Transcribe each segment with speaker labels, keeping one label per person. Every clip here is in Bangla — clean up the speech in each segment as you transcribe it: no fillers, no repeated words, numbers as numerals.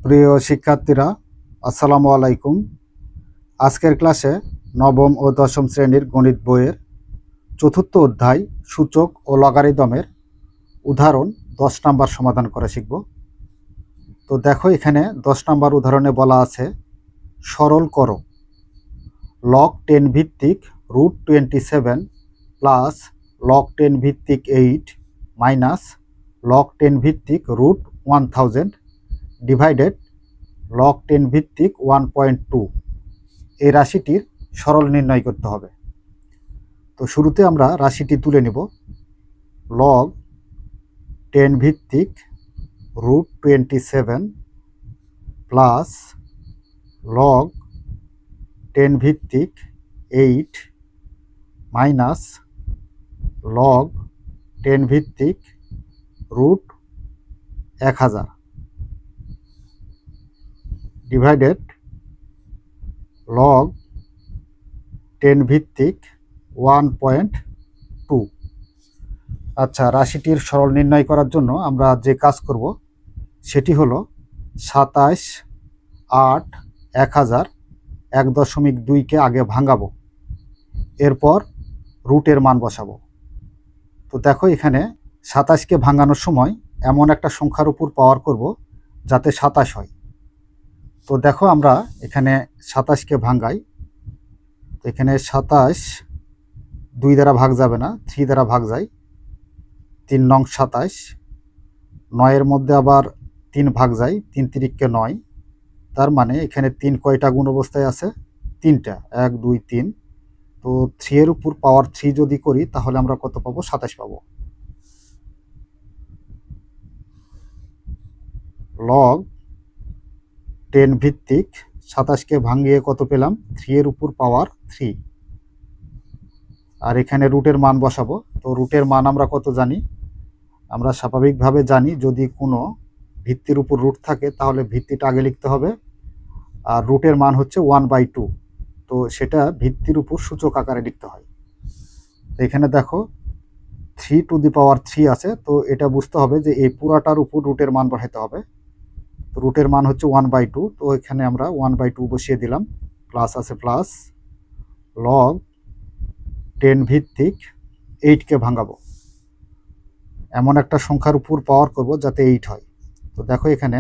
Speaker 1: প্রিয় শিক্ষার্থীরা, আসসালামু আলাইকুম। আজকের ক্লাসে নবম ও দশম শ্রেণীর গণিত বইয়ের চতুর্থ অধ্যায় সূচক ও লগারিদমের উদাহরণ 10 নাম্বার সমাধান করা শিখব। তো দেখো, এখানে 10 নাম্বার উদাহরণে বলা আছে, সরল করো লগ 10 ভিত্তিক √27 প্লাস লগ 10 ভিত্তিক 8 মাইনাস লগ 10 ভিত্তিক √1000 ডিভাইডেড লগ 10 ভিত্তিক 1.2। এই রাশিটির সরল নির্ণয় করতে হবে। তো শুরুতে আমরা রাশিটি তুলে নেব। লগ 10 ভিত্তিক √27 প্লাস লগ 10 ভিত্তিক 8 মাইনাস লগ 10 ভিত্তিক √1000 ডিভাইডেড লগ 10 ভিত্তিক 1.2। আচ্ছা, রাশিটির সরল নির্ণয় করার জন্য আমরা যে কাজ করব সেটি হলো 27, 8, 1000 1.2কে আগে ভাঙাবো, এরপর রুটের মান বসাবো। তো দেখো, এখানে 27কে ভাঙানোর সময় এমন একটা সংখ্যার উপর পাওয়ার করব যাতে 27 হয়। তো দেখো, আমরা এখানে 27কে ভাঙাই। তো এখানে 27 2 দ্বারা ভাগ যাবে না, 3 দ্বারা ভাগ যায়। 3 নং 27, 9-এর মধ্যে আবার 3 ভাগ যায়, 3 তিরিককে 9। তার মানে এখানে 3 কয়টা গুণ অবস্থায় আছে? 3টা, 1 2 3। তো 3 এর উপর পাওয়ার 3 যদি করি তাহলে আমরা কত পাবো? 27 পাবো। লগ 10 ভিত্তিক 27কে ভাঙিয়ে কত পেলাম? 3 এর উপর পাওয়ার 3। আর এখানে রুটের মান বসাবো। তো রুটের মান আমরা কত জানি? আমরা স্বাভাবিকভাবে জানি, যদি কোনো ভিত্তির উপর রুট থাকে তাহলে ভিত্তিটা আগে লিখতে হবে, আর রুটের মান হচ্ছে 1/2। তো সেটা ভিত্তির উপর সূচক আকারে লিখতে হয়। তো এখানে দেখো 3 আছে, তো এটা বুঝতে হবে যে এই পুরাটার উপর রুটের মান বসাতে হবে। তো রুটের মান হচ্ছে 1/2, তো এখানে আমরা 1/2 বসিয়ে দিলাম। প্লাস আছে প্লাস লগ 10 ভিত্তিক 8কে ভাঙাবো, এমন একটা সংখ্যার উপর পাওয়ার করব যাতে 8 হয়। তো দেখো, এখানে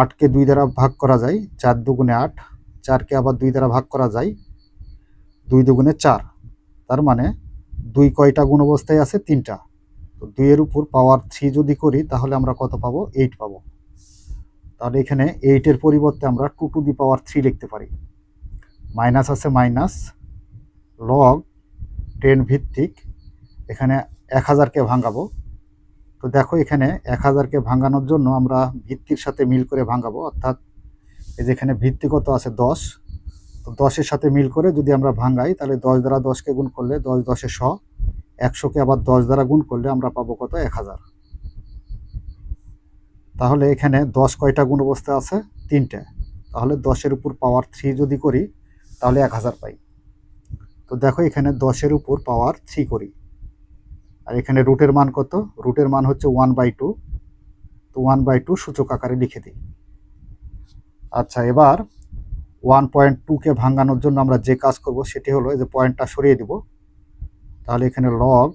Speaker 1: 8কে 2 দ্বারা ভাগ করা যায়, 4 দুগুণে 8। 4কে আবার 2 দ্বারা ভাগ করা যায়, 2 দুগুণে 4। তার মানে 2 কয়টা গুণ অবস্থায় আছে? 3টা। তো 2 এর উপর পাওয়ার 3 যদি করি তাহলে আমরা কত পাবো? 8 পাবো। তাহলে এখানে 8 এর পরিবর্তে আমরা 2 লিখতে পারি। মাইনাস আছে মাইনাস লগ 10 ভিত্তিক, এখানে 1000কে ভাঙাবো। তো দেখো, এখানে 1000কে ভাঙানোর জন্য আমরা ভিত্তির সাথে মিল করে ভাঙাবো, অর্থাৎ এই যেখানে ভিত্তি কত আছে? 10। তো 10-এর সাথে মিল করে যদি আমরা ভাঙাই তাহলে 10 দ্বারা 10কে গুণ করলে 10 10 100, 100কে আবার 10 দ্বারা গুণ করলে আমরা পাবো কত? 1000। তাহলে এখানে 10 কয়টা গুণ অবস্থা আছে? 3টে। তাহলে 10-এর উপর পাওয়ার 3 যদি করি তাহলে 1000 পাই। তো দেখো, এখানে 10-এর উপর পাওয়ার 3 করি, আর এখানে রুটের মান কত? রুটের মান হচ্ছে 1/2। তো 1/2 সূচক আকারে লিখে দিই। আচ্ছা, এবার 1.2কে ভাঙানোর জন্য আমরা যে কাজ করব সেটি হলো, এই যে পয়েন্টটা সরিয়ে দিব। তাহলে এখানে লগ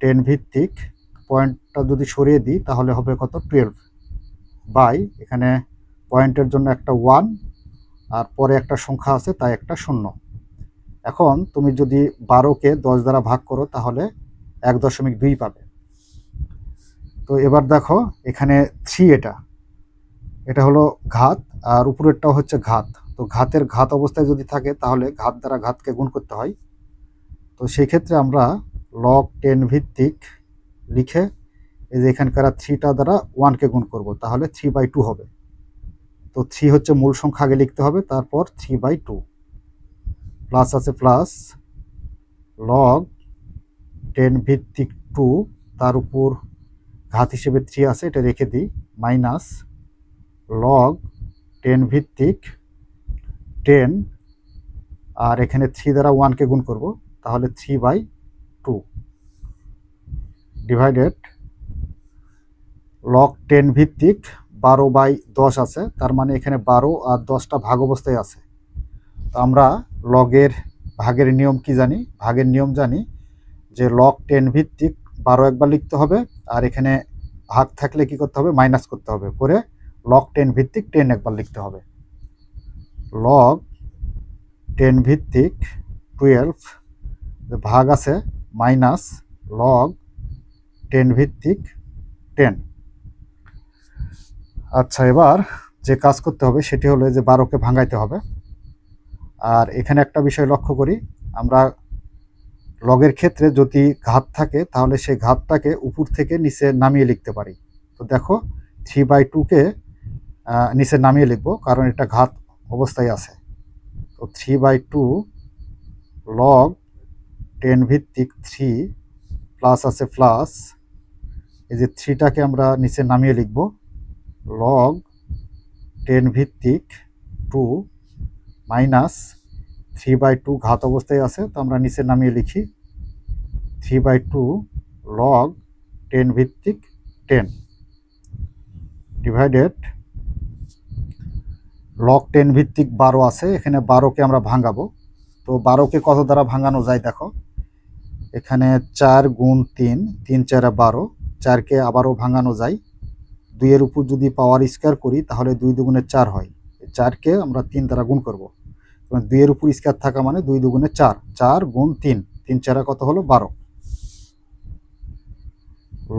Speaker 1: 10 ভিত্তিক পয়েন্টটা যদি সরিয়ে দিই তাহলে হবে কত? 12 বাই, এখানে পয়েন্টের জন্য একটা 1 আর পরে একটা সংখ্যা আছে তাই একটা 0। এখন তুমি যদি 12কে 10 দ্বারা ভাগ করো তাহলে 1.2 পাবে। তো এবার দেখো, এখানে 3, এটা হলো ঘাত, আর উপরেরটাও হচ্ছে ঘাত। তো ঘাতের ঘাত অবস্থায় যদি থাকে তাহলে ঘাত দ্বারা ঘাতকে গুণ করতে হয়। তো সেই ক্ষেত্রে আমরা লগ 10 ভিত্তিক লিখে এই যে এখানকার 3টা দ্বারা 1কে গুণ করব, তাহলে 3/2 হবে। তো 3 হচ্ছে মূল সংখ্যা আগে লিখতে হবে, তারপর 3/2। প্লাস আছে প্লাস লগ 10 ভিত্তিক 2, তার উপর ঘাত হিসেবে 3 আছে, এটা রেখে দিই, মাইনাস লগ 10 ভিত্তিক 10, আর এখানে 3 দ্বারা 1কে গুণ করব, তাহলে 3/2 ডিভাইডেড লগ 10 ভিত্তিক 12/10 আছে, তার মানে এখানে 12 আর 10টা ভাগ অবস্থায় আছে। তো আমরা লগের ভাগের নিয়ম কি জানি? ভাগের নিয়ম জানি যে লগ 10 ভিত্তিক 12 একবার লিখতে হবে, আর এখানে ভাগ থাকলে কি করতে হবে? মাইনাস করতে হবে, করে লগ 10 ভিত্তিক 10 একবার লিখতে হবে। লগ 10 ভিত্তিক 12 ভাগ আছে মাইনাস লগ 10 ভিত্তিক 10। আচ্ছা, এবার যে কাজ করতে হবে সেটি হলো যে 12কে ভাঙাইতে হবে। আর এখানে একটা বিষয় লক্ষ্য করি, আমরা লগের ক্ষেত্রে যদি ঘাত থাকে তাহলে সেই ঘাতটাকে উপর থেকে নিচে নামিয়ে লিখতে পারি। তো দেখো 3/2কে নিচে নামিয়ে লিখবো, কারণ এটা ঘাত অবস্থায় আছে। তো 3/2 লগ 10 ভিত্তিক 3 প্লাস আছে প্লাস, এই যে 3টাকে আমরা নিচে নামিয়ে লিখব, লগ 10 ভিত্তিক 2 মাইনাস 3/2 ঘাত অবস্থায় আছে, তো আমরা নিচে নামিয়ে লিখি 3/2 লগ 10 ভিত্তিক 10 ডিভাইডেড লগ 10 ভিত্তিক 12 আছে, এখানে 12কে আমরা ভাঙাবো। তো 12কে কত দ্বারা ভাঙানো যায় দেখো, এখানে 4 গুণ 3, 3 4 12, 4কে আবারও ভাঙানো যায়। 2 এর উপর যদি পাওয়ার স্কয়ার করি তাহলে 2 দুগুণে 4 হয়, 4কে আমরা 3 দ্বারা গুণ করব। 2 এর উপর স্কয়ার থাকা মানে 2 দুগুণে 4, 4 গুণ 3, 3 4 কত হলো? 12।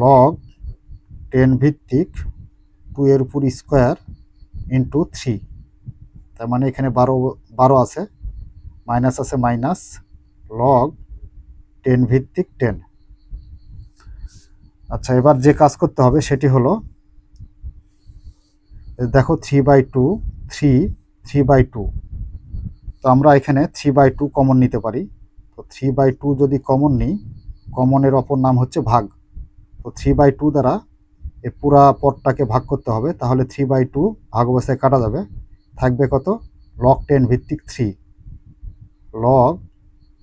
Speaker 1: লগ 10 ভিত্তিক 2 এর উপর স্কয়ার ইন্টু 3, তার মানে এখানে 12 আছে, মাইনাস আছে মাইনাস লগ 10 ভিত্তিক 10। আচ্ছা, এবার যে কাজ করতে হবে সেটি হলো দেখো 3/2 3/2, তো আমরা এখানে 3/2 কমন নিতে পারি। তো 3/2 যদি কমন নিই, কমনের অপর নাম হচ্ছে ভাগ। তো 3/2 দ্বারা এই পুরা পদটাকে ভাগ করতে হবে, তাহলে 3/2 ভাগ অবস্থায় কাটা যাবে, থাকবে কত? লগ 10 ভিত্তিক 3, লগ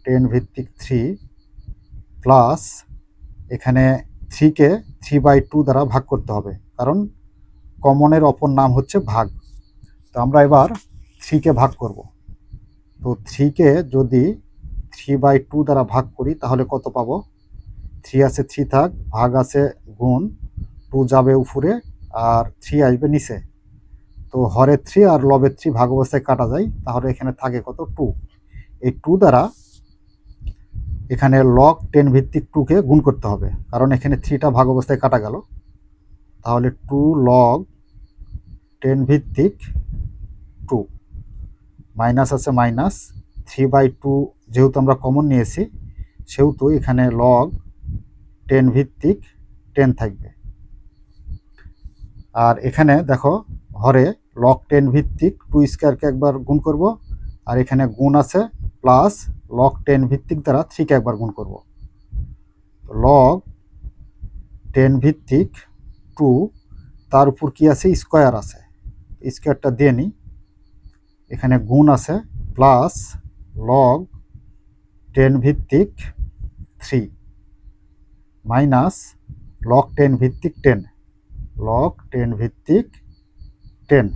Speaker 1: 10 ভিত্তিক 3 প্লাস এখানে 3কে 3/2 দ্বারা ভাগ করতে হবে, কারণ কমনের অপর নাম হচ্ছে ভাগ। তো আমরা এবার 3কে ভাগ করব। তো 3কে যদি 3/2 দ্বারা ভাগ করি তাহলে কত পাবো? 3 আছে 3 থাক, ভাগ আছে গুণ, 2 যাবে উপরে আর 3 আসবে নিচে। তো হরের 3 আর লবের 3 ভাগ অবস্থায় কাটা যায়, তাহলে এখানে থাকে কত? 2। এই 2 দ্বারা এখানে লগ 10 ভিত্তিক 2কে গুণ করতে হবে, কারণ এখানে 3টা ভাগ অবস্থায় কাটা গেল। তাহলে 2 লগ 10 ভিত্তিক 2 মাইনাস আছে মাইনাস 3/2, যেহেতু আমরা কমন নিয়েছি সেহেতু এখানে লগ 10 ভিত্তিক 10 থাকবে। আর এখানে দেখো হরে লগ 10 ভিত্তিক 2 স্কয়ারকে একবার গুণ করব, আর এখানে গুণ আছে প্লাস লগ 10 ভিত্তিক দ্বারা 3কে একবার গুণ করব। লগ 10 ভিত্তিক 2, তার উপর কি আছে? স্কয়ার আছে, স্কয়ারটা দিয়ে নিই। এখানে গুণ আছে প্লাস লগ 10 ভিত্তিক 3 মাইনাস লগ 10 ভিত্তিক 10, লগ 10 ভিত্তিক 10।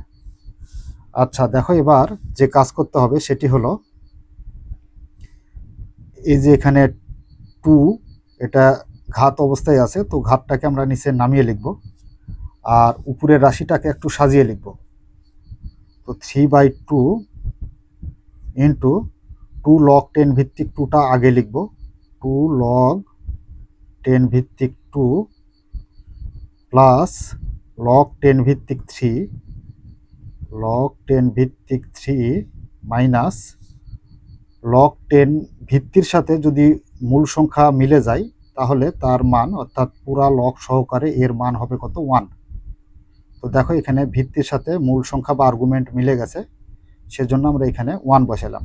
Speaker 1: আচ্ছা দেখো, এবার যে কাজ করতে হবে সেটি হলো এই যে এখানে 2, এটা ঘাত অবস্থায় আছে, তো ঘাতটাকে আমরা নিচে নামিয়ে লিখব আর উপরের রাশিটাকে একটু সাজিয়ে লিখব। তো 3/2 ইন্টু 2 লগ 10 ভিত্তিক 2টা আগে লিখব, 2 লগ 10 ভিত্তিক 2 প্লাস লগ 10 ভিত্তিক 3, লগ 10 ভিত্তিক 3 মাইনাস লগ 10 ভিত্তির সাথে যদি মূল সংখ্যা মিলে যায় তাহলে তার মান, অর্থাৎ পুরা লগ সহকারে এর মান হবে কত? 1। তো দেখো এখানে ভিত্তির সাথে মূল সংখ্যা বা আর্গুমেন্ট মিলে গেছে, সেজন্য আমরা এখানে 1 বসালাম,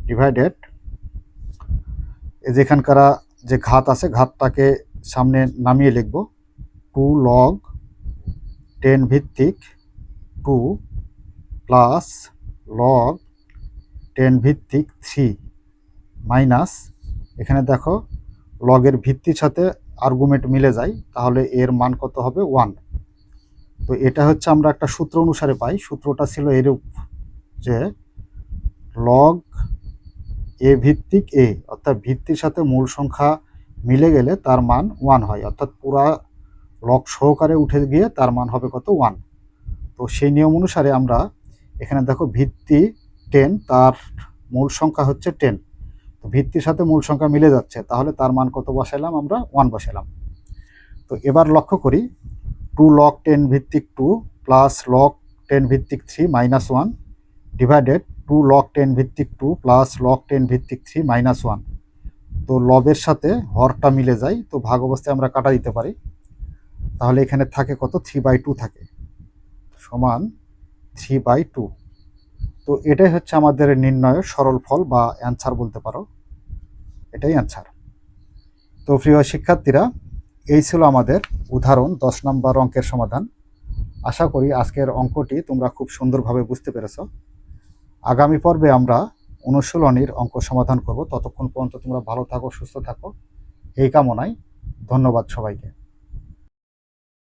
Speaker 1: ডিভাইডেড যেখানকার যে ঘাত আছে ঘাতটাকে সামনে নামিয়ে লিখব, 2 লগ 10 ভিত্তিক 2 প্লাস লগ 10 ভিত্তিক 3 মাইনাস, এখানে দেখো লগের ভিত্তির সাথে আর্গুমেন্ট মিলে যায়, তাহলে এর মান কত হবে? 1। তো এটা হচ্ছে আমরা একটা সূত্র অনুসারে পাই। সূত্রটা ছিল এরূপ যে লগ এ ভিত্তিক এ, অর্থাৎ ভিত্তির সাথে মূল সংখ্যা মিলে গেলে তার মান 1 হয়, অর্থাৎ পুরা লগ সহকারে উঠে গিয়ে তার মান হবে কত 1। তো সেই নিয়ম অনুসারে আমরা এখানে দেখো ভিত্তি 10, তার মূল সংখ্যা হচ্ছে 10, তো ভিত্তির সাথে মূল সংখ্যা মিলে যাচ্ছে, তাহলে তার মান কত বসাইলাম আমরা 1 বসাইলাম। তো এবার লক্ষ্য করি 2 log 10 ভিত্তিক 2 প্লাস log 10 ভিত্তিক 3 মাইনাস 1 ডিভাইডেড 2 log 10 ভিত্তিক 2 প্লাস log 10 ভিত্তিক 3 মাইনাস 1। তো লবের সাথে হরটা মিলে যায়, তো ভাগ অবস্থায় আমরা কাটা দিতে পারি। তাহলে এখানে থাকে কত 3/2 থাকে, সমান 3/2। তো এটাই হচ্ছে আমাদের নির্ণয়ের সরল ফল বা অ্যান্সার বলতে পারো, এটাই অ্যান্সার। তো প্রিয় শিক্ষার্থীরা, এই ছিল আমাদের উদাহরণ 10 নম্বর অঙ্কের সমাধান। আশা করি আজকের অঙ্কটি তোমরা খুব সুন্দরভাবে বুঝতে পেরেছ। আগামী পর্বে আমরা অনুশীলনীর অঙ্ক সমাধান করব। ততক্ষণ পর্যন্ত তোমরা ভালো থাকো, সুস্থ থাকো, এই কামনায় ধন্যবাদ সবাইকে।